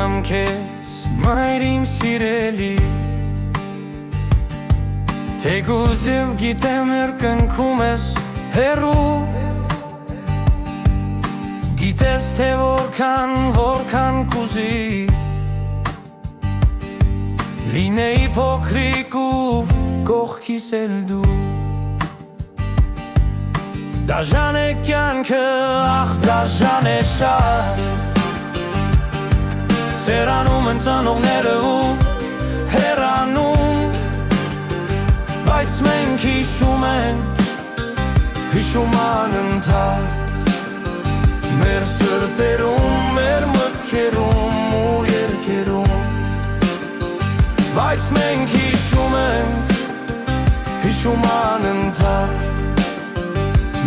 եմ քեզ մայր իմ սիրելի Թեկուզ և գիտեմ երկնքում ես հեռու Գիտես թե որքան կուզի Լինեի փոքրիկ ու կողքիս էլ դու Դաժան է կյանքը, ախ դաժան է շատ Սերանում են ծանողները ու հեռանում Բայց մենք հիշում ենք, հիշում անընդհատ Մեր սրտերում, մեր մտքերում ու երգերում Բայց մենք հիշում ենք, հիշում անընդհատ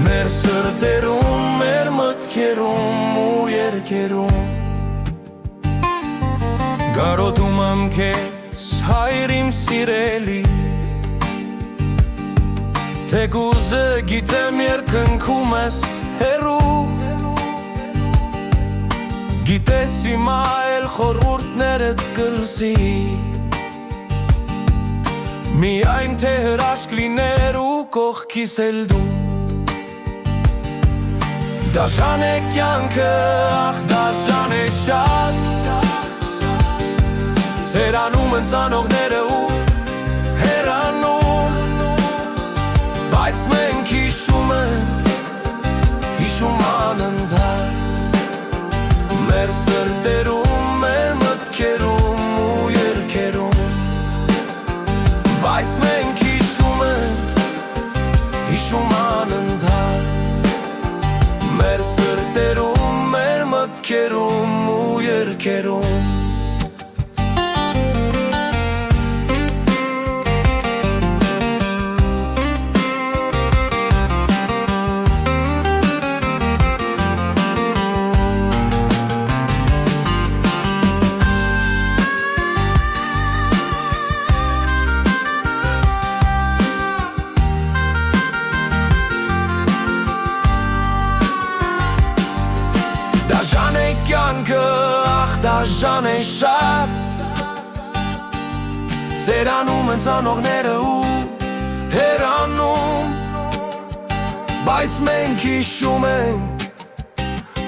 Մեր սրտերում, մեր մտքերում ու երգերում Կարոտում եմ քեզ հայր իմ սիրելի Թեկուզը գիտեմ երկնքում ես հեռու Գիտես հիմա էլ խորհուրդներդ կլսի Միայն թե հրաշք լիներ ու կողքիս էլ դու Դաժան է կյանքը, ախ դաժան է շատ Սերանում են ծանողները ու հեռանում Բայց մենք հիշում ենք, հիշում անընդհատ Մեր սրտերում, մեր մտքերում ու երգերում Բայց մենք հիշում ենք, հիշում անընդհատ Մեր սրտերում, մեր մտքերում ու երգերում Դաժան է կյանքը, ախ դաժան է շատ Սերանում են ծանողները ու հեռանում Բայց մենք հիշում ենք,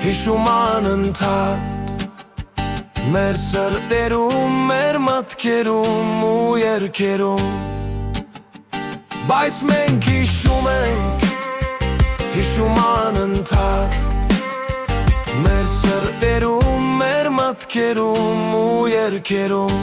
հիշում անընդհատ Մեր սրտերում, մեր մտքերում ու երգերում Բայց մենք հիշում ենք, հիշում անընդհատ Մեր սրտերում, մեր մտքերում ու երգերում